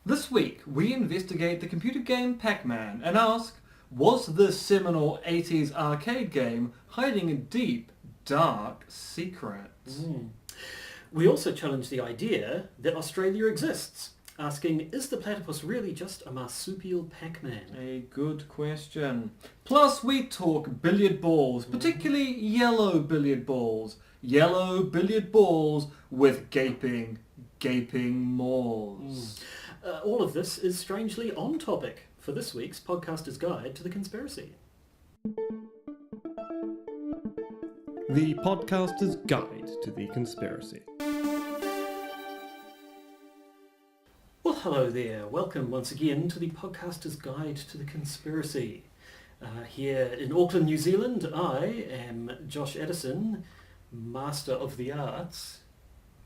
This week, we investigate the computer game Pac-Man and ask, was this seminal 80s arcade game hiding a deep, dark secret? We also challenge the idea that Australia exists, asking, is the platypus really just a marsupial Pac-Man? A good question. Plus, we talk billiard balls, particularly yellow billiard balls. Yellow billiard balls with gaping maws. All of this is strangely on topic for this week's Podcaster's Guide to the Conspiracy. The Podcaster's Guide to the Conspiracy. Well, hello there. Welcome once again to the Podcaster's Guide to the Conspiracy. Here in Auckland, New Zealand, I am Josh Addison, Master of the Arts.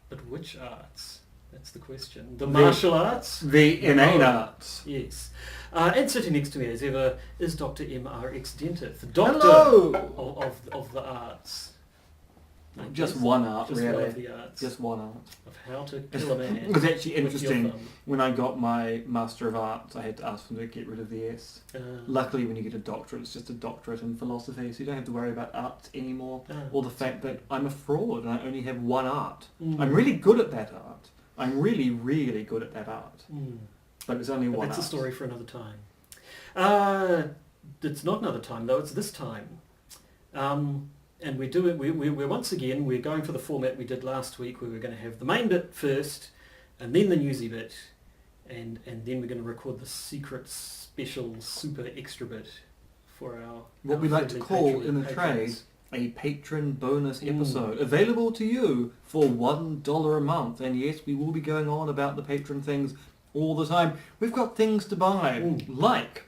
But which arts? That's the question. The martial arts? The innate arts. Yes. And sitting next to me as ever is Dr. M.R.X. Dentith, Doctor Hello! of the arts. Just one art, Just really. one of the arts. Just one art. Of how to kill a man. It was actually with your interesting. thumb. When I got my Master of Arts, I had to ask them to get rid of the S. Luckily, when you get a doctorate, it's just a doctorate in philosophy, so you don't have to worry about arts anymore. Or the fact that I'm a fraud and I only have one art. I'm really good at that art. I'm really, really good at that art. But it's only one That's art. a story for another time. It's not another time, though. It's this time. And we do it. We're once again, we're going for the format we did last week, where we're going to have the main bit first, and then the newsy bit, and then we're going to record the secret, special, super extra bit for our What we like to friendly call patron in the trade patrons. a patron bonus episode, available to you for $1 a month. And yes, we will be going on about the patron things all the time. We've got things to buy, like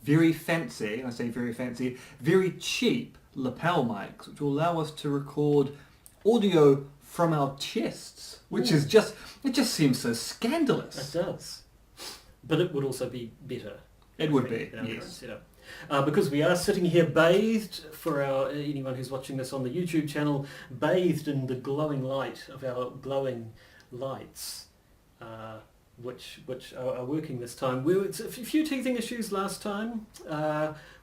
very fancy, and I say very fancy, very cheap lapel mics, which will allow us to record audio from our chests, which is just, it just seems so scandalous. It does. But it would also be better. It would I think, be, than our yes. current setup. Because we are sitting here bathed, for our anyone who's watching this on the YouTube channel, bathed in the glowing light of our glowing lights, which are working this time. It's a few teething issues last time.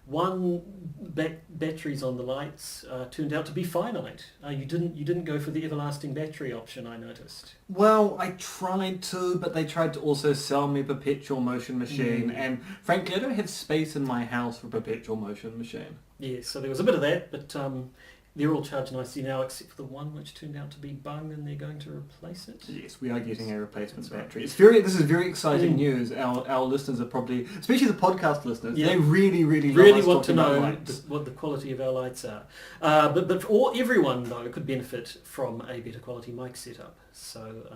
One, batteries on the lights turned out to be finite. You didn't go for the everlasting battery option, I noticed. Well, I tried to, but they tried to also sell me a perpetual motion machine, and frankly, I don't have space in my house for a perpetual motion machine. Yeah, so there was a bit of that, but they're all charged nicely now, except for the one which turned out to be bung, and they're going to replace it. Yes, we are getting a replacement That's right. battery. This is very exciting news. Our listeners are probably, especially the podcast listeners, they really love us want to talking about know lights. what the quality of our lights are. But for everyone though could benefit from a better quality mic setup. So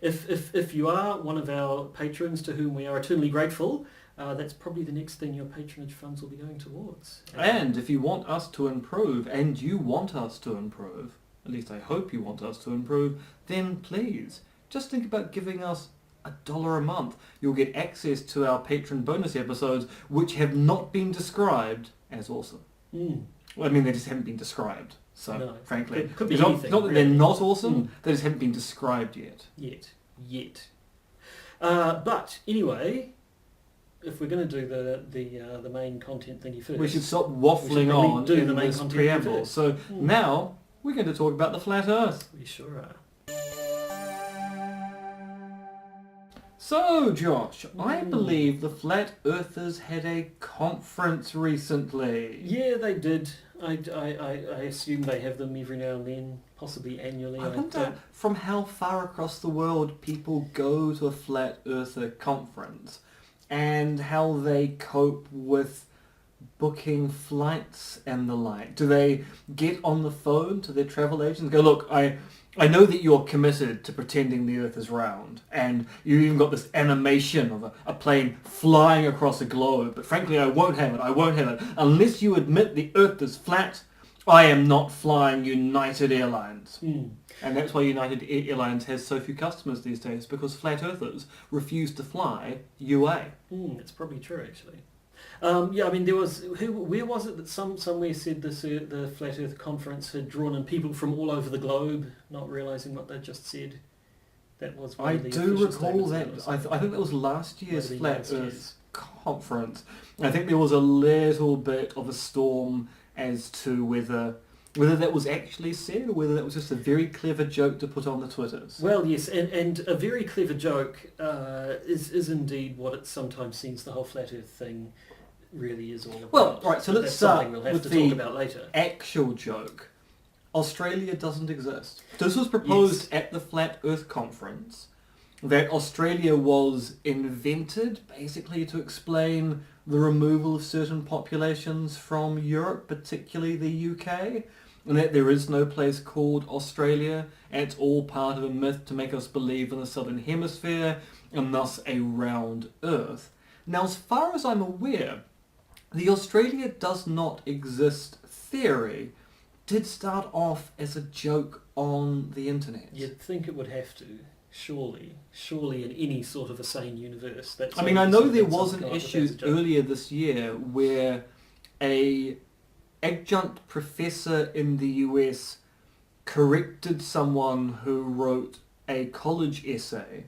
if you are one of our patrons to whom we are eternally grateful, that's probably the next thing your patronage funds will be going towards. And if you want us to improve, and you want us to improve, at least I hope you want us to improve, then please, just think about giving us $1 a month. You'll get access to our patron bonus episodes, which have not been described as awesome. Well, I mean, they just haven't been described. So, No, frankly, could be it's anything, not that really. they're not awesome, they just haven't been described yet. Yet. But anyway, if we're going to do the main content thingy first, We should stop we should waffling really on do in the main this content preamble. first. So now we're going to talk about the flat Earth. we sure are. So, Josh, I believe the flat earthers had a conference recently. Yeah, they did. I assume they have them every now and then, possibly annually. I wonder from how far across the world people go to a flat earther conference and how they cope with booking flights and the like. Do they get on the phone to their travel agents and go, look, I know that you're committed to pretending the Earth is round, and you even got this animation of a plane flying across a globe, but frankly I won't have it. Unless you admit the Earth is flat, I am not flying United Airlines. And that's why United Airlines has so few customers these days, because flat earthers refuse to fly UA. It's probably true, actually. Yeah, I mean, there was where was it that somewhere said this the Flat Earth conference had drawn in people from all over the globe, not realising what they just said. That was one I of the do official recall statements that. I think that was last year's Maybe Flat last Earth year's. conference. I think there was a little bit of a storm as to whether that was actually said or whether that was just a very clever joke to put on the Twitters. Well, yes, and a very clever joke is indeed what it sometimes seems the whole flat Earth thing really is all about. Well, right, so But let's that's start something we'll have with to the talk about later. actual joke. Australia doesn't exist. This was proposed Yes. at the Flat Earth conference, that Australia was invented basically to explain the removal of certain populations from Europe, particularly the UK, and that there is no place called Australia, and it's all part of a myth to make us believe in the Southern Hemisphere, and thus a round Earth. Now, as far as I'm aware, the Australia does not exist theory did start off as a joke on the internet. You'd think it would have to, surely in any sort of a sane universe. That's I mean, I know something there was someone an come up with issue as a joke. earlier this year where a adjunct professor in the US corrected someone who wrote a college essay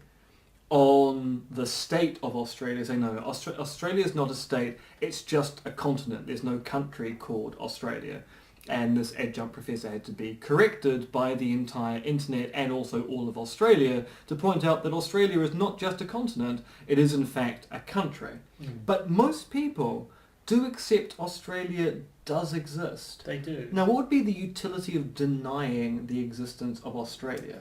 on the state of Australia, saying no, Australia is not a state, it's just a continent. There's no country called Australia. And this adjunct professor had to be corrected by the entire internet and also all of Australia to point out that Australia is not just a continent, it is in fact a country. But most people do accept Australia does exist. They do. Now, what would be the utility of denying the existence of Australia?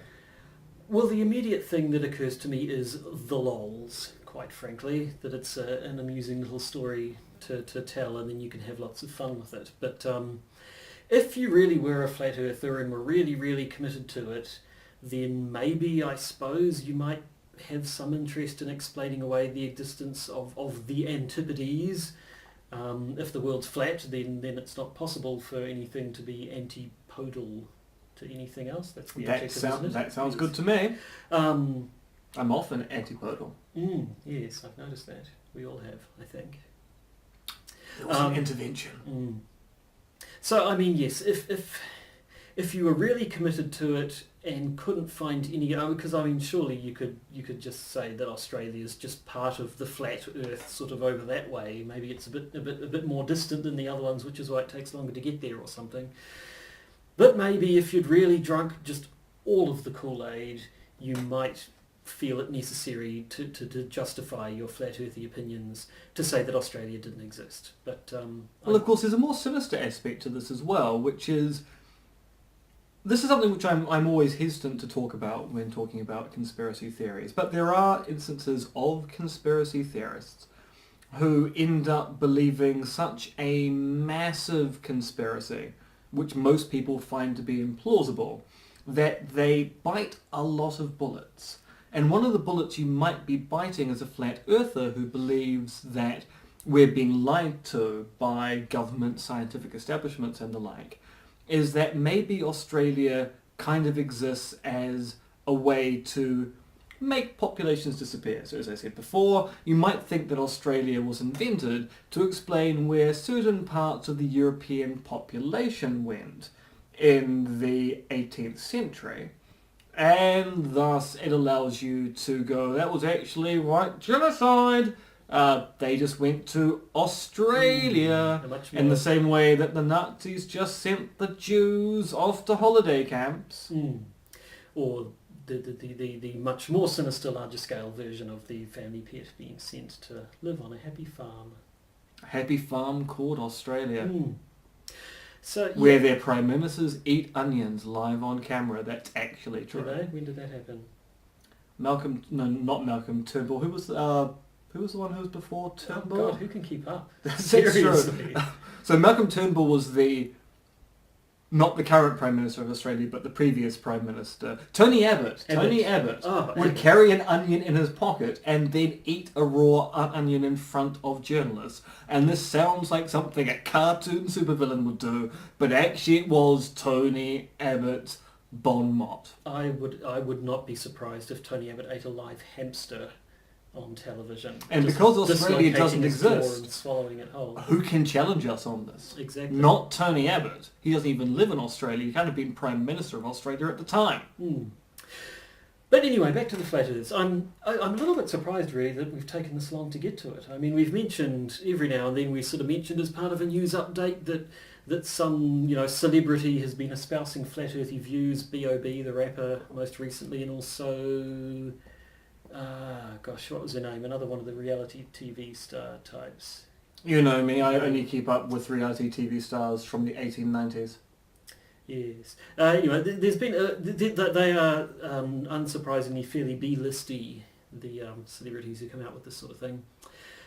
Well, the immediate thing that occurs to me is the lols, quite frankly, that it's an amusing little story to tell and then you can have lots of fun with it. But if you really were a flat earther and were really, really committed to it, then maybe, I suppose, you might have some interest in explaining away the existence of the antipodes. If the world's flat, then it's not possible for anything to be antipodal to anything else. That's the adjective, isn't it? That sounds Yes. good to me. Um, I'm often antipodal. yes, I've noticed that. We all have, I think. There was an intervention. So, I mean, yes, if you were really committed to it and couldn't find any, because I mean, surely you could just say that Australia is just part of the flat Earth, sort of over that way. Maybe it's a bit more distant than the other ones, which is why it takes longer to get there or something. But maybe if you'd really drunk just all of the Kool-Aid, you might feel it necessary to justify your flat earthy opinions to say that Australia didn't exist. But Well, of course, there's a more sinister aspect to this as well, which is... This is something which I'm always hesitant to talk about when talking about conspiracy theories, but there are instances of conspiracy theorists who end up believing such a massive conspiracy, which most people find to be implausible, that they bite a lot of bullets. And one of the bullets you might be biting is a flat earther who believes that we're being lied to by government, scientific establishments and the like, is that maybe Australia kind of exists as a way to make populations disappear. So as I said before, you might think that Australia was invented to explain where certain parts of the European population went in the 18th century. And thus it allows you to go, that was actually white genocide. They just went to Australia in the same way that the Nazis just sent the Jews off to holiday camps. Or the much more sinister, larger scale version of the family pet being sent to live on a happy farm. A happy farm called Australia. So where their prime ministers eat onions live on camera. That's actually true. Do they? When did that happen? Not Malcolm Turnbull. Who was the one who was before Turnbull? Oh God, who can keep up? That's Seriously. true. So Malcolm Turnbull was not the current Prime Minister of Australia, but the previous Prime Minister. Tony Abbott. Tony Abbott would carry an onion in his pocket and then eat a raw onion in front of journalists. And this sounds like something a cartoon supervillain would do, but actually it was Tony Abbott's bon mot. I would not be surprised if Tony Abbott ate a live hamster on television. And because Australia doesn't dislocating his jaw exist, and swallowing it whole. who can challenge us on this? Exactly. Not Tony Abbott. He doesn't even live in Australia. He can't have been Prime Minister of Australia at the time. But anyway, back to the flat earths. I'm a little bit surprised really that we've taken this long to get to it. I mean, we've mentioned every now and then, we sort of mentioned as part of a news update that some celebrity has been espousing flat earthy views. B.O.B. the rapper most recently, and also what was her name? Another one of the reality TV star types. You know me, I only keep up with reality TV stars from the 1890s. Yes. There's been they are unsurprisingly fairly B-listy, the celebrities who come out with this sort of thing.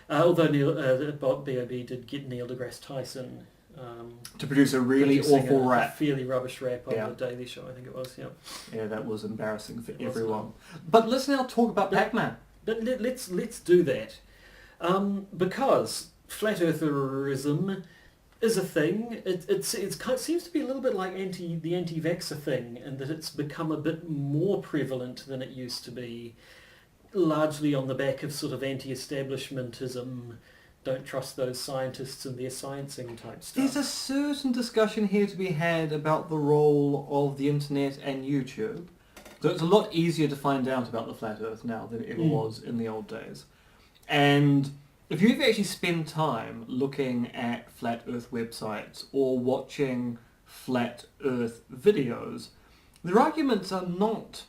Although B.O.B. did get Neil deGrasse Tyson to produce a really awful rap. A fairly rubbish rap on the Daily Show, I think it was. Yeah. Yeah, that was embarrassing for everyone. But let's now talk about Pac-Man. But let's do that, because flat eartherism is a thing. It seems to be a little bit like the anti-vaxxer thing, in that it's become a bit more prevalent than it used to be, largely on the back of sort of anti-establishmentism, don't trust those scientists and their sciencing type stuff. There's a certain discussion here to be had about the role of the internet and YouTube. So it's a lot easier to find out about the flat earth now than it ever was in the old days. And if you ever actually spend time looking at flat earth websites or watching flat earth videos, their arguments are not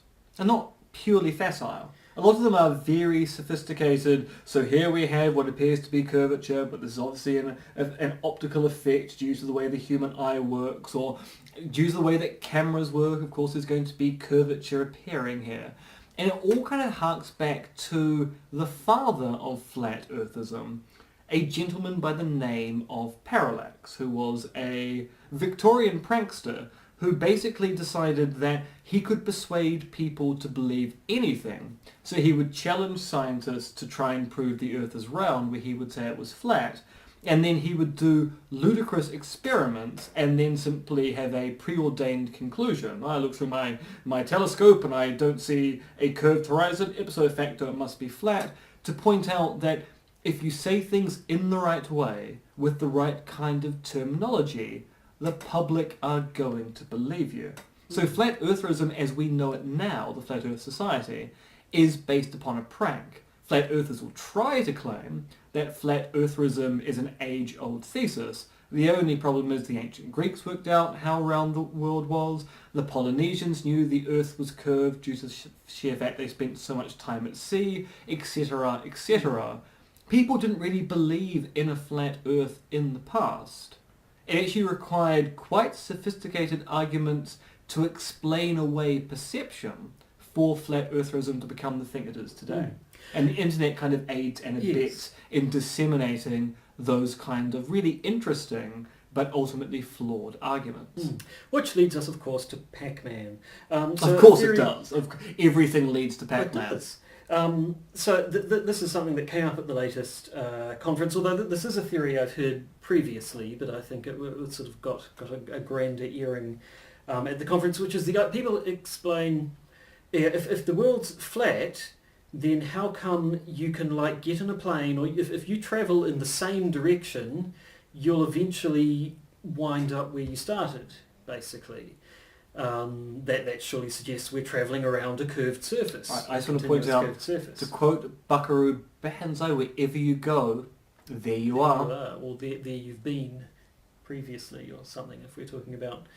purely facile. A lot of them are very sophisticated. So here we have what appears to be curvature, but this is obviously an optical effect due to the way the human eye works, or due to the way that cameras work. Of course, there's going to be curvature appearing here. And it all kind of harks back to the father of flat earthism, a gentleman by the name of Parallax, who was a Victorian prankster who basically decided that he could persuade people to believe anything. So he would challenge scientists to try and prove the earth is round, where he would say it was flat, and then he would do ludicrous experiments and then simply have a preordained conclusion. I look through my telescope and I don't see a curved horizon, ipso facto it must be flat, to point out that if you say things in the right way, with the right kind of terminology, the public are going to believe you. So flat eartherism as we know it now, the Flat Earth Society, is based upon a prank. Flat earthers will try to claim that flat eartherism is an age-old thesis. The only problem is the ancient Greeks worked out how round the world was, the Polynesians knew the earth was curved due to the sheer fact they spent so much time at sea, etc., etc. People didn't really believe in a flat earth in the past. It actually required quite sophisticated arguments to explain away perception for flat eartherism to become the thing it is today. And the internet kind of aids and abets in disseminating those kind of really interesting but ultimately flawed arguments. Which leads us, of course, to Pac-Man. Of course it does. Everything leads to Pac-Man. This is something that came up at the latest conference, although this is a theory I've heard previously, but I think it sort of got a grander earring at the conference, which is people explain, if the world's flat, then how come you can get in a plane, or if you travel in the same direction, you'll eventually wind up where you started, basically. That surely suggests we're travelling around a curved surface. I sort of point out, to quote Buckaroo Banzai, wherever you go, there you are. Or there you've been previously, or something, if we're talking about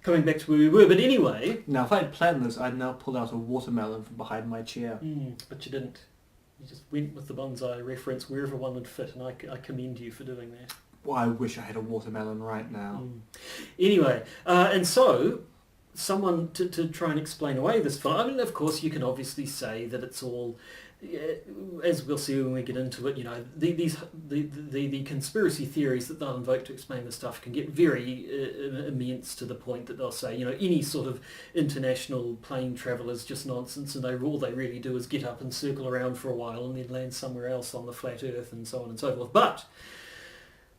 coming back to where we were. But anyway... Now, if I had planned this, I'd now pull out a watermelon from behind my chair. But you didn't. You just went with the bonsai reference wherever one would fit, and I commend you for doing that. Well, I wish I had a watermelon right now. Anyway, and so... someone to try and explain away this I mean, of course, you can obviously say that it's all, as we'll see when we get into it, the conspiracy theories that they'll invoke to explain this stuff can get very immense, to the point that they'll say, any sort of international plane travel is just nonsense, and all they really do is get up and circle around for a while and then land somewhere else on the flat earth, and so on and so forth. But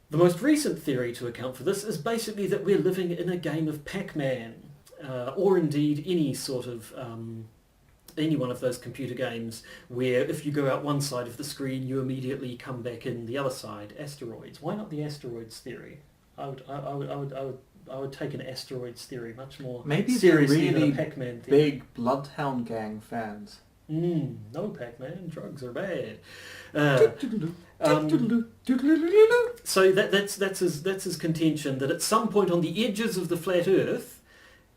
the most recent theory to account for this is basically that we're living in a game of Pac-Man. Or indeed any sort of any one of those computer games where if you go out one side of the screen you immediately come back in the other side. Asteroids. Why not the asteroids theory? I would would take an asteroids theory much more Maybe they're seriously than really a Pac-Man theory. big Bloodhound Gang fans. No, Pac-Man, drugs are bad. So that's his contention, that at some point on the edges of the flat Earth,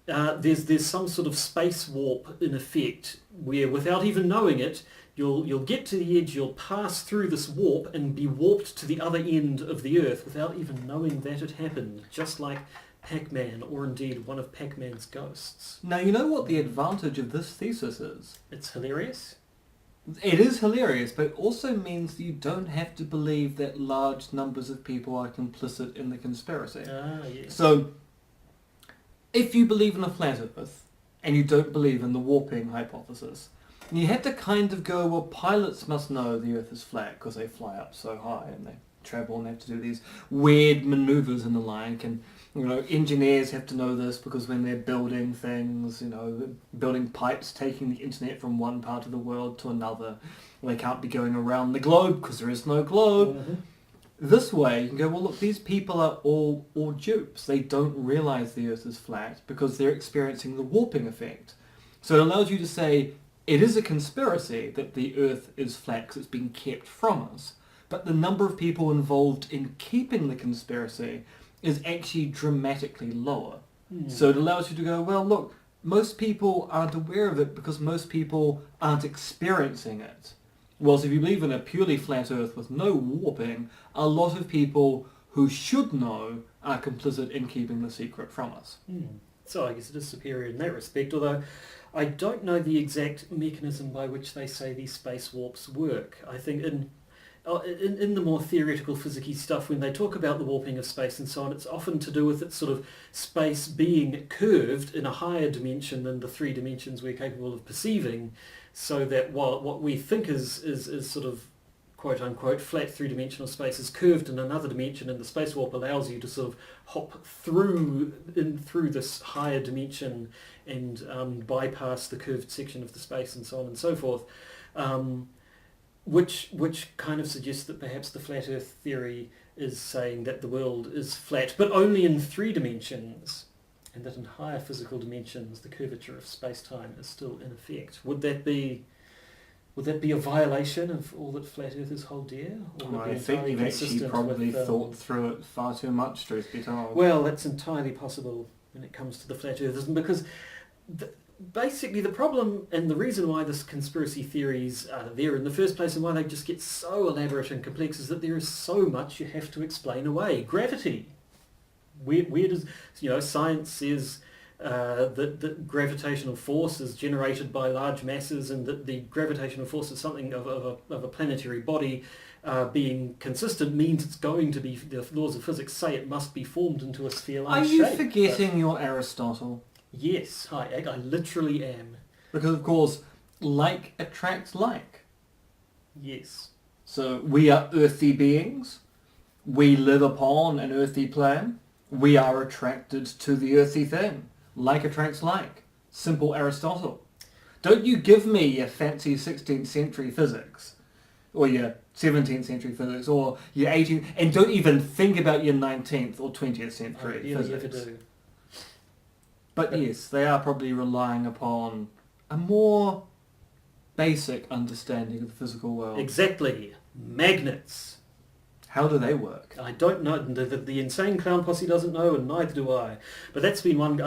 there's some sort of space warp in effect, where without even knowing it, you'll get to the edge, you'll pass through this warp and be warped to the other end of the Earth without even knowing that it happened, just like Pac-Man, or indeed one of Pac-Man's ghosts. Now, you know what the advantage of this thesis is? It's hilarious. It is hilarious, but it also means that you don't have to believe that large numbers of people are complicit in the conspiracy. Yes. So, if you believe in a flat Earth, and you don't believe in the warping hypothesis, you have to kind of go, well, pilots must know the Earth is flat because they fly up so high and they travel and they have to do these weird maneuvers and the like, and engineers have to know this because when they're building things, building pipes, taking the internet from one part of the world to another, they can't be going around the globe because there is no globe. Mm-hmm. This way, you can go, well, look, these people are all dupes. They don't realise the Earth is flat because they're experiencing the warping effect. So it allows you to say, it is a conspiracy that the Earth is flat because it's been kept from us, but the number of people involved in keeping the conspiracy is actually dramatically lower. So it allows you to go, well, look, most people aren't aware of it because most people aren't experiencing it. Whilst if you believe in a purely flat Earth with no warping, a lot of people who should know are complicit in keeping the secret from us. So I guess it is superior in that respect, although I don't know the exact mechanism by which they say these space warps work. I think in the more theoretical physics stuff, when they talk about the warping of space and so on, it's often to do with its sort of space being curved in a higher dimension than the 3 dimensions we're capable of perceiving, so that what we think is sort of quote-unquote flat 3-dimensional space is curved in another dimension, and the space warp allows you to sort of hop through this higher dimension and bypass the curved section of the space and so on and so forth. Which kind of suggests that perhaps the flat Earth theory is saying that the world is flat, but only in 3 dimensions, and that in higher physical dimensions the curvature of space-time is still in effect. Would that be a violation of all that flat Earthers hold dear? Or would it be I think you've actually consistent probably with, thought through it far too much, truth be told. Well, that's entirely possible when it comes to the flat Earthers, because basically the problem and the reason why this conspiracy theories are there in the first place and why they just get so elaborate and complex is that there is so much you have to explain away. Gravity. Where does, science says that gravitational force is generated by large masses, and that the gravitational force is something of a planetary body being consistent means it's going to be, the laws of physics say it must be formed into a sphere-like shape. Are you forgetting your Aristotle? Yes, I literally am. Because, of course, like attracts like. Yes. So we are earthy beings. We live upon an earthy plane. We are attracted to the earthy thing. Like attracts like. Simple Aristotle. Don't you give me your fancy 16th century physics, or your 17th century physics, or your 18th, and don't even think about your 19th or 20th century physics. Ever do. But yes, they are probably relying upon a more basic understanding of the physical world. Exactly. Magnets. How do they work? I don't know. The insane clown posse doesn't know, and neither do I. But that's been one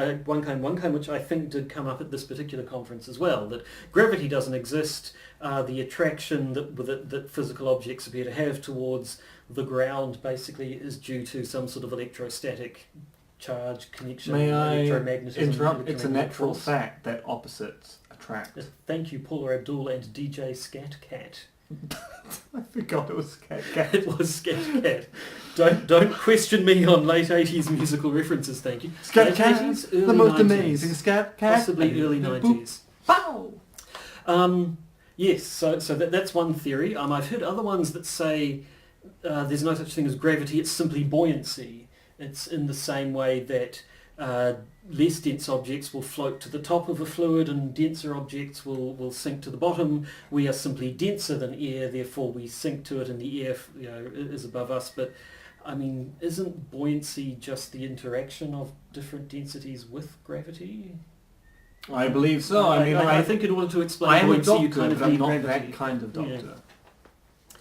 claim which I think did come up at this particular conference as well, that gravity doesn't exist. The attraction that physical objects appear to have towards the ground basically is due to some sort of electrostatic charge connection. May I electromagnetism, interrupt? It's a natural force. fact that opposites attract. Thank you, Paula Abdul and DJ Scat Cat. I forgot it was Scat Cat. It was Scat Cat. Don't question me on late 80s musical references, thank you. Scat Late Cat, 80s, the early most 90s. amazing Scat Cat. Possibly early Boop. 90s. Pow! Yes, so that's one theory. I've heard other ones that say there's no such thing as gravity, it's simply buoyancy. It's in the same way that less dense objects will float to the top of a fluid and denser objects will sink to the bottom. We are simply denser than air, therefore we sink to it and the air is above us. But I mean, isn't buoyancy just the interaction of different densities with gravity? I believe so. I think in order to I explain am a buoyancy, you doctor, kind of but I'm need not gravity. that kind of doctor. Yeah.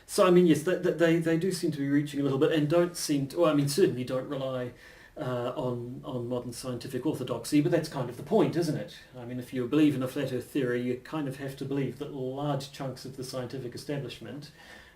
So I mean, yes, they do seem to be reaching a little bit, and don't seem to. Well, I mean, certainly don't rely on modern scientific orthodoxy, but that's kind of the point, isn't it? I mean, if you believe in a flat Earth theory, you kind of have to believe that large chunks of the scientific establishment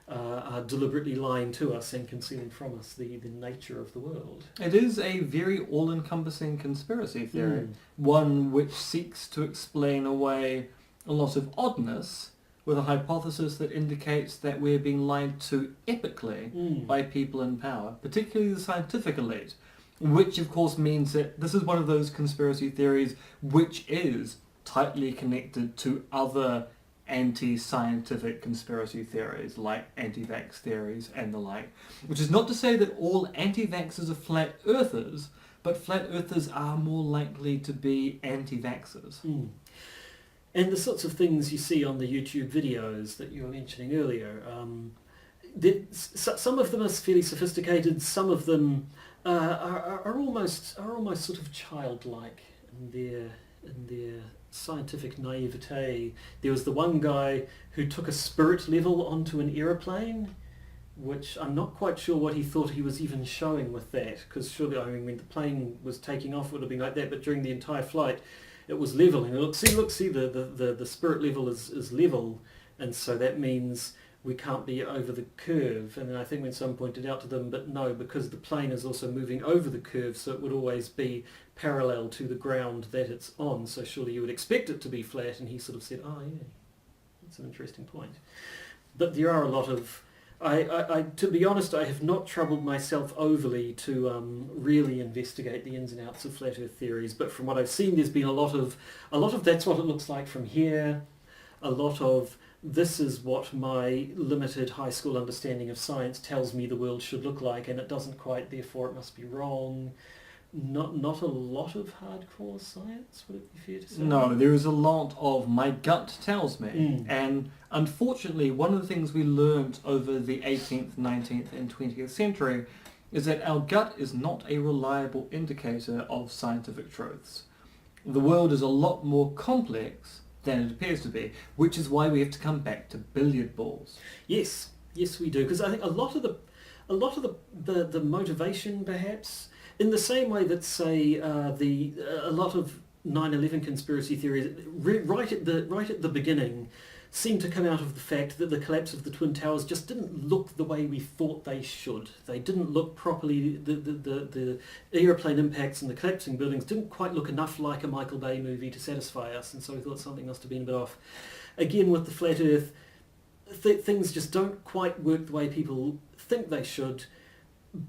are deliberately lying to us and concealing from us the nature of the world. It is a very all-encompassing conspiracy theory, one which seeks to explain away a lot of oddness with a hypothesis that indicates that we're being lied to epically by people in power, particularly the scientific elite, which of course means that this is one of those conspiracy theories which is tightly connected to other anti-scientific conspiracy theories like anti-vax theories and the like, which is not to say that all anti-vaxxers are flat earthers, but flat earthers are more likely to be anti-vaxxers. And the sorts of things you see on the YouTube videos that you were mentioning earlier, some of them are fairly sophisticated, some of them are almost sort of childlike in their scientific naivete. There was the one guy who took a spirit level onto an aeroplane, which I'm not quite sure what he thought he was even showing with that, because surely, I mean, when the plane was taking off it would have been like that, but during the entire flight it was level, and look, see, the spirit level is level, and so that means we can't be over the curve. And then I think when someone pointed out to them, but no, because the plane is also moving over the curve, so it would always be parallel to the ground that it's on, so surely you would expect it to be flat. And he sort of said, oh yeah, that's an interesting point. But there are a lot of, I to be honest, I have not troubled myself overly to really investigate the ins and outs of flat Earth theories, but from what I've seen, there's been a lot of that's what it looks like from here, a lot of this is what my limited high school understanding of science tells me the world should look like, and it doesn't quite, therefore it must be wrong. Not a lot of hardcore science, would it be fair to say? No, there is a lot of my gut tells me. And unfortunately, one of the things we learned over the 18th, 19th and 20th century is that our gut is not a reliable indicator of scientific truths. The world is a lot more complex than it appears to be, which is why we have to come back to billiard balls. Yes, we do, because I think a lot of the motivation, perhaps, in the same way that, say, a lot of 9/11 conspiracy theories right at the beginning seem to come out of the fact that the collapse of the Twin Towers just didn't look the way we thought they should. They didn't look properly. The aeroplane impacts and the collapsing buildings didn't quite look enough like a Michael Bay movie to satisfy us, and so we thought something must have been a bit off. Again, with the flat Earth, things just don't quite work the way people think they should.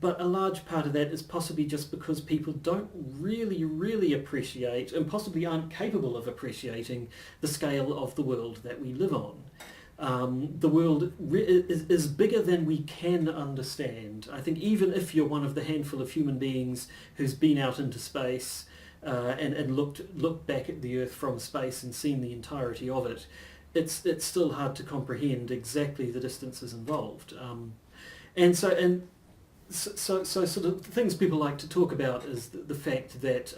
But a large part of that is possibly just because people don't really appreciate, and possibly aren't capable of appreciating, the scale of the world that we live on. The world is bigger than we can understand. I think even if you're one of the handful of human beings who's been out into space and looked back at the Earth from space and seen the entirety of it, it's still hard to comprehend exactly the distances involved. So sort of things people like to talk about is the fact that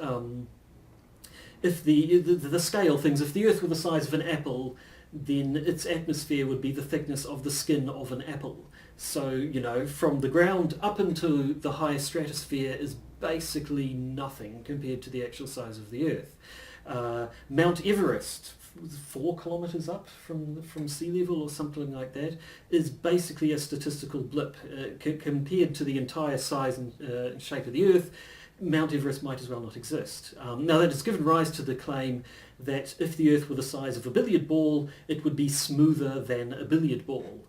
if the scale things, if the Earth were the size of an apple, then its atmosphere would be the thickness of the skin of an apple. So, you know, from the ground up into the high stratosphere is basically nothing compared to the actual size of the Earth. Mount Everest, 4 kilometres up from sea level or something like that, is basically a statistical blip compared to the entire size and shape of the Earth. Mount Everest might as well not exist. Now that has given rise to the claim that if the Earth were the size of a billiard ball, it would be smoother than a billiard ball.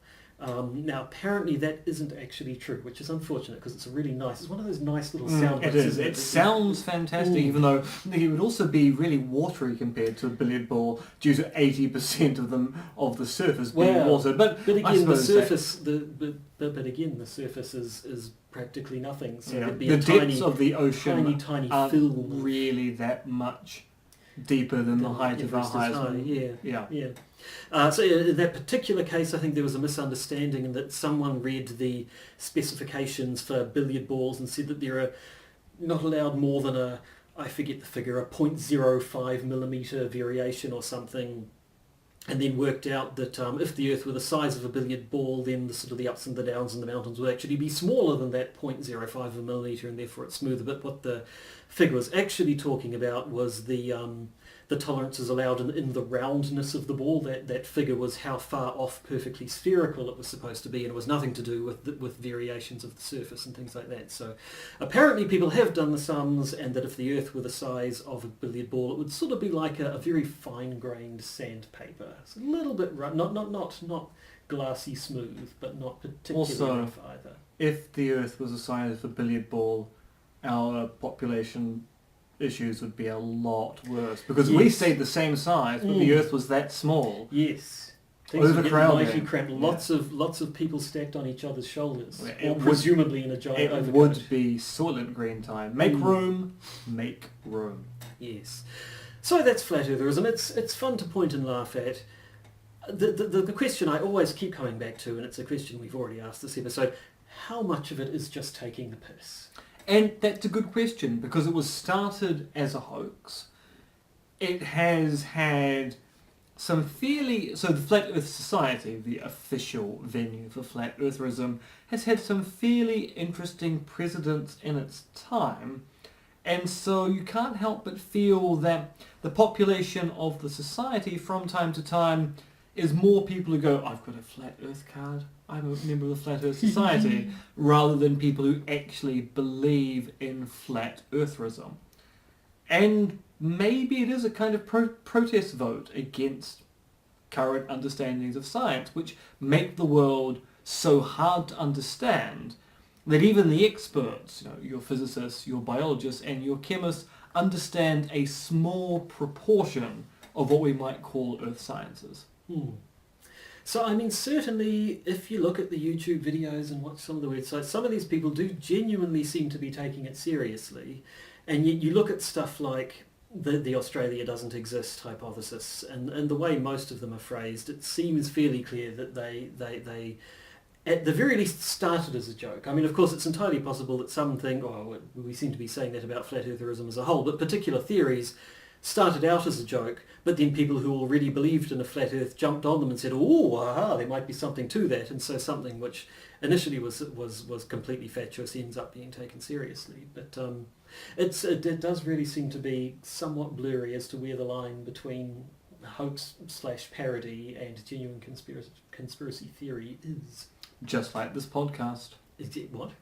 Now apparently that isn't actually true, which is unfortunate because it's it's one of those nice little sound bites. It is. It sounds fantastic, even though it would also be really watery compared to a billiard ball due to 80% of the surface being water. But again, the surface the surface is practically nothing. So it'd be the depths of the ocean tiny aren't film. really that much deeper than the height of our Everest is high, highest. yeah. Yeah. So in that particular case, I think there was a misunderstanding in that someone read the specifications for billiard balls and said that there are not allowed more than I forget the figure, a 0.05 millimetre variation or something, and then worked out that if the Earth were the size of a billiard ball, then the sort of the ups and the downs and the mountains would actually be smaller than that 0.05 of a millimetre, and therefore it's smoother. But what the figure was actually talking about was the tolerances allowed in the roundness of the ball. That figure was how far off perfectly spherical it was supposed to be, and it was nothing to do with variations of the surface and things like that. So apparently people have done the sums, and that if the Earth were the size of a billiard ball, it would sort of be like a very fine-grained sandpaper. It's a little bit rough, not glassy smooth, but not particularly Also, rough either. If the Earth was the size of a billiard ball, our population issues would be a lot worse, because we Yes. stayed the same size, but the Earth was that small. Yes. Things would get Overcrowding. mighty cramped. Lots of people stacked on each other's shoulders, Yeah, or it would- presumably in a giant It overcoat. would be Soylent Green time. Make Mm. room, make room. Yes. So that's flat eartherism. It's fun to point and laugh at. The question I always keep coming back to, and it's a question we've already asked this episode, how much of it is just taking the piss? And that's a good question, because it was started as a hoax. It has had some fairly... So the Flat Earth Society, the official venue for Flat Eartherism, has had some fairly interesting precedents in its time. And so you can't help but feel that the population of the society from time to time is more people who go, I've got a Flat Earth card, I'm a member of the Flat Earth Society, rather than people who actually believe in Flat Eartherism. And maybe it is a kind of protest vote against current understandings of science, which make the world so hard to understand that even the experts, your physicists, your biologists and your chemists, understand a small proportion of what we might call earth sciences. So, I mean, certainly, if you look at the YouTube videos and watch some of the websites, some of these people do genuinely seem to be taking it seriously. And yet you look at stuff like the Australia doesn't exist hypothesis, and the way most of them are phrased, it seems fairly clear that they at the very least started as a joke. I mean, of course, it's entirely possible that something, we seem to be saying that about flat eartherism as a whole, but particular theories started out as a joke, but then people who already believed in a flat earth jumped on them and said, there might be something to that, and so something which initially was completely fatuous ends up being taken seriously. But it does really seem to be somewhat blurry as to where the line between hoax/parody and genuine conspiracy theory is. Just like this podcast. Is it what?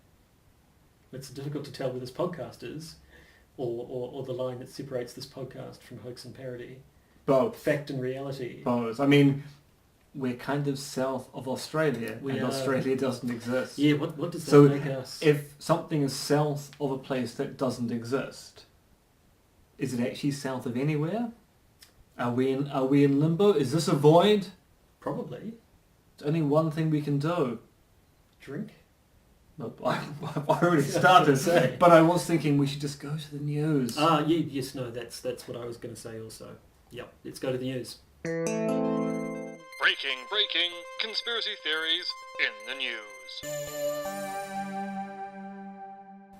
It's difficult to tell where this podcast is, or the line that separates this podcast from hoax and parody. Both. Fact and reality. Both. I mean, we're kind of south of Australia, We and are. Australia doesn't exist. Yeah, what does that So make us? if something is south of a place that doesn't exist, is it actually south of anywhere? Are we in limbo? Is this a void? Probably. There's only one thing we can do. Drink? Nope, I've already I was gonna say. started, but I was thinking we should just go to the news. Yes, no, that's what I was going to say also. Yep, let's go to the news. Breaking conspiracy theories in the news.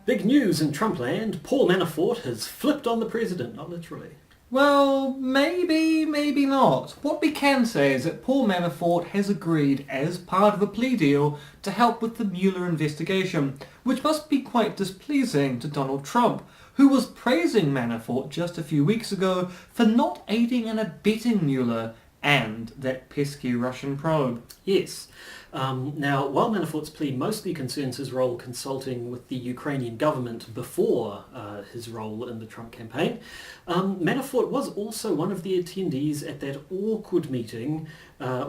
Big news in Trumpland. Paul Manafort has flipped on the president, not literally. Well, maybe not. What we can say is that Paul Manafort has agreed, as part of a plea deal, to help with the Mueller investigation, which must be quite displeasing to Donald Trump, who was praising Manafort just a few weeks ago for not aiding and abetting Mueller and that pesky Russian probe. Yes. Now, while Manafort's plea mostly concerns his role consulting with the Ukrainian government before his role in the Trump campaign, Manafort was also one of the attendees at that awkward meeting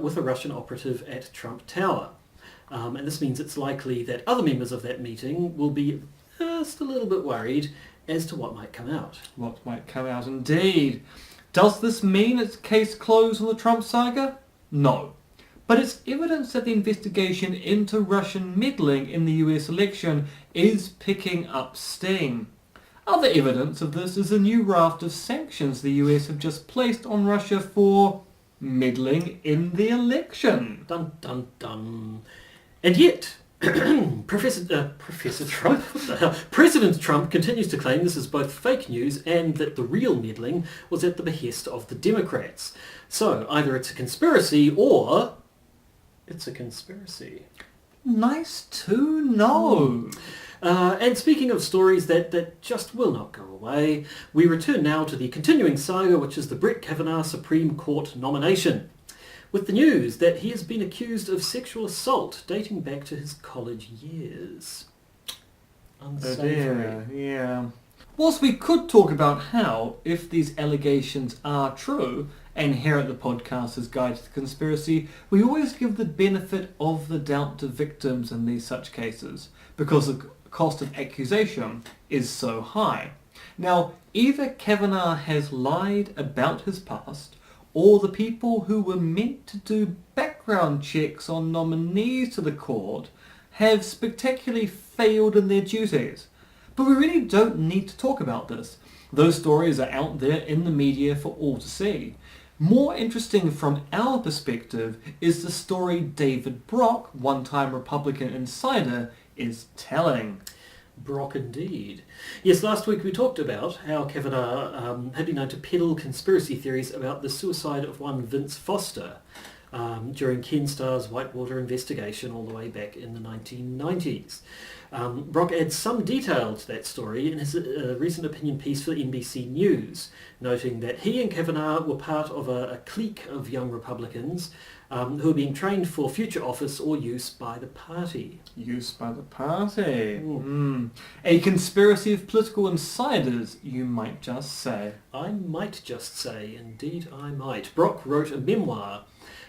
with a Russian operative at Trump Tower. And this means it's likely that other members of that meeting will be just a little bit worried as to what might come out. What might come out indeed. Does this mean it's case closed on the Trump saga? No. But it's evidence that the investigation into Russian meddling in the US election is picking up steam. Other evidence of this is a new raft of sanctions the US have just placed on Russia for meddling in the election. Dun dun dun. And yet, Professor Trump, what the hell? President Trump continues to claim this is both fake news and that the real meddling was at the behest of the Democrats. So either it's a conspiracy or it's a conspiracy. Nice to know. And speaking of stories that just will not go away, we return now to the continuing saga, which is the Brett Kavanaugh Supreme Court nomination, with the news that he has been accused of sexual assault dating back to his college years. Unsavory. Yeah. Whilst we could talk about how, if these allegations are true, and here at the podcast as Guide to the Conspiracy, we always give the benefit of the doubt to victims in these such cases, because the cost of accusation is so high. Now, either Kavanaugh has lied about his past, or the people who were meant to do background checks on nominees to the court have spectacularly failed in their duties. But we really don't need to talk about this. Those stories are out there in the media for all to see. More interesting from our perspective is the story David Brock, one-time Republican insider, is telling. Brock indeed. Yes, last week we talked about how Kavanaugh had been known to peddle conspiracy theories about the suicide of one Vince Foster during Ken Starr's Whitewater investigation all the way back in the 1990s. Brock adds some detail to that story in his recent opinion piece for NBC News, noting that he and Kavanaugh were part of a clique of young Republicans who are being trained for future office or use by the party. Use by the party. A conspiracy of political insiders, you might just say. I might just say, indeed I might. Brock wrote a memoir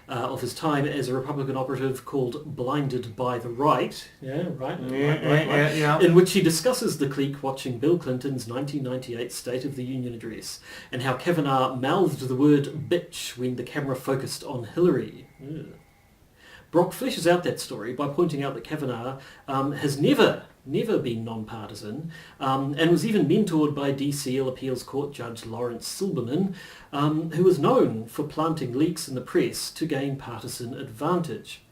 of his time as a Republican operative called Blinded by the Right, right, in which he discusses the clique watching Bill Clinton's 1998 State of the Union address and how Kavanaugh mouthed the word bitch when the camera focused on Hillary. Brock fleshes out that story by pointing out that Kavanaugh has never been non-partisan and was even mentored by DCL Appeals Court Judge Lawrence Silberman, who was known for planting leaks in the press to gain partisan advantage.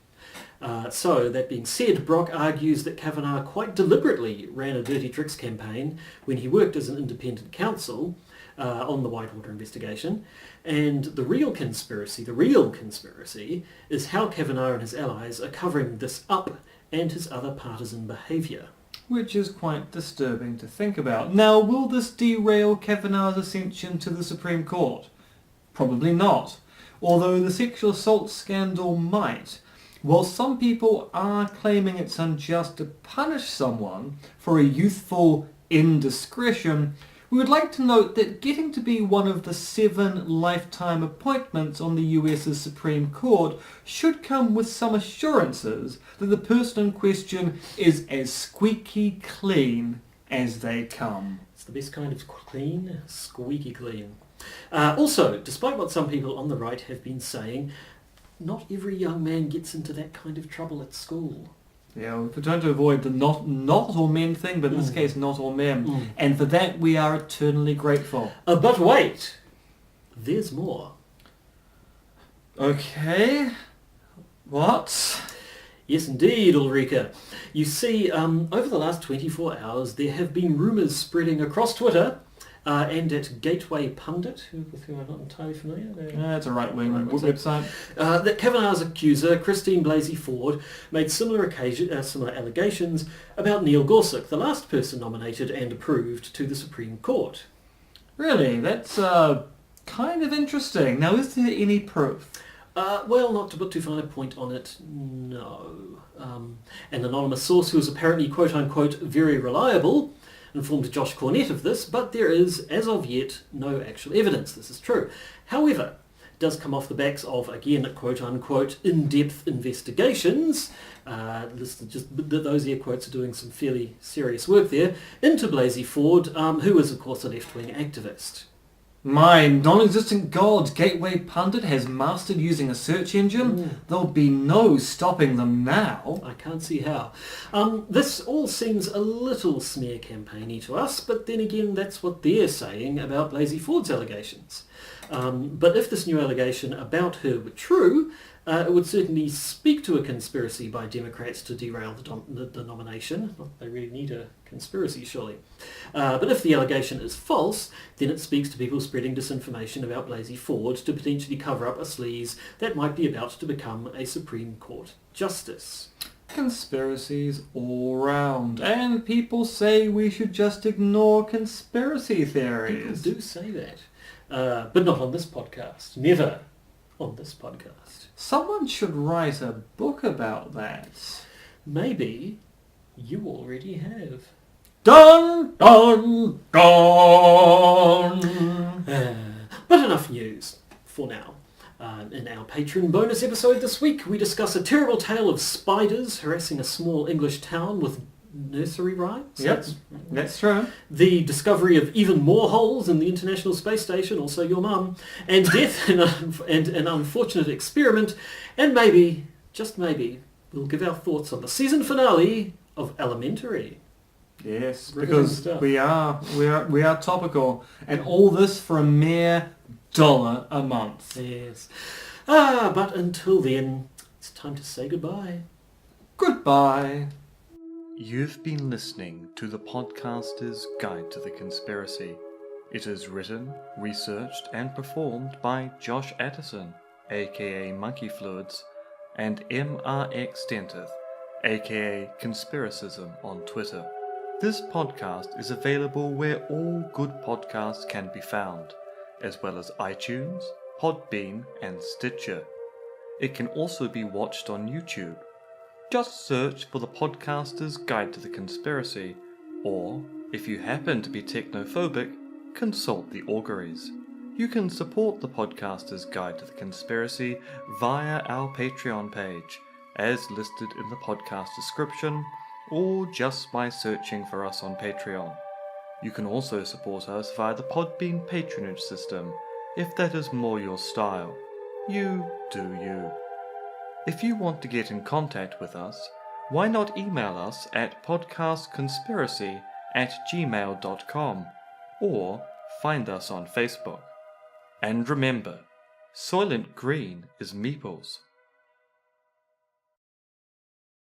So, that being said, Brock argues that Kavanaugh quite deliberately ran a dirty tricks campaign when he worked as an independent counsel on the Whitewater investigation, and the real conspiracy is how Kavanaugh and his allies are covering this up and his other partisan behaviour. Which is quite disturbing to think about. Now, will this derail Kavanaugh's ascension to the Supreme Court? Probably not. Although the sexual assault scandal might. While some people are claiming it's unjust to punish someone for a youthful indiscretion, we would like to note that getting to be one of the 7 lifetime appointments on the US's Supreme Court should come with some assurances that the person in question is as squeaky clean as they come. It's the best kind of clean, squeaky clean. Also, despite what some people on the right have been saying, not every young man gets into that kind of trouble at school. Yeah, we're trying to avoid the not all men thing, but in this case, not all men. And for that, we are eternally grateful. But wait, there's more. Okay. What? Yes, indeed, Ulrika. You see, over the last 24 hours, there have been rumours spreading across Twitter and at Gateway Pundit, with whom I'm not entirely familiar. It's a right-wing website. That Kavanaugh's accuser, Christine Blasey Ford, made similar allegations about Neil Gorsuch, the last person nominated and approved to the Supreme Court. Really? That's kind of interesting. Now, is there any proof? Well, not to put too fine a point on it, no. An anonymous source who is apparently quote-unquote very reliable informed Josh Cornett of this, but there is, as of yet, no actual evidence this is true. However, it does come off the backs of, again, quote-unquote, in-depth investigations, those air quotes are doing some fairly serious work there, into Blasey Ford, who is, of course, a left-wing activist. My non-existent god, Gateway Pundit, has mastered using a search engine. There'll be no stopping them now. I can't see how. This all seems a little smear campaigny to us, but then again, that's what they're saying about Blasey Ford's allegations. But if this new allegation about her were true, it would certainly speak to a conspiracy by Democrats to derail the nomination. Well, they really need a conspiracy, surely. But if the allegation is false, then it speaks to people spreading disinformation about Blasey Ford to potentially cover up a sleaze that might be about to become a Supreme Court justice. Conspiracies all round. And people say we should just ignore conspiracy theories. People do say that. But not on this podcast. Never on this podcast. Someone should write a book about that. Maybe you already have. Dun, dun, dun! But enough news for now. In our Patreon bonus episode this week, we discuss a terrible tale of spiders harassing a small English town with nursery rhymes. Yep, that's true. The discovery of even more holes in the International Space Station, also your mum, and death in an unfortunate experiment, and maybe, just maybe, we'll give our thoughts on the season finale of Elementary. Yes, Riveting because stuff. we are topical, and all this for a mere $1 a month. Yes. But until then, it's time to say goodbye. Goodbye. You've been listening to the Podcaster's Guide to the Conspiracy. It is written, researched, and performed by Josh Addison, aka Monkey Fluids, and MRX Dentith, aka Conspiracism on Twitter. This podcast is available where all good podcasts can be found, as well as iTunes, Podbean, and Stitcher. It can also be watched on YouTube. Just search for the Podcaster's Guide to the Conspiracy, or, if you happen to be technophobic, consult the auguries. You can support the Podcaster's Guide to the Conspiracy via our Patreon page, as listed in the podcast description, or just by searching for us on Patreon. You can also support us via the Podbean patronage system, if that is more your style. You do you. If you want to get in contact with us, why not email us at podcastconspiracy@gmail.com or find us on Facebook. And remember, Soylent Green is Meeples.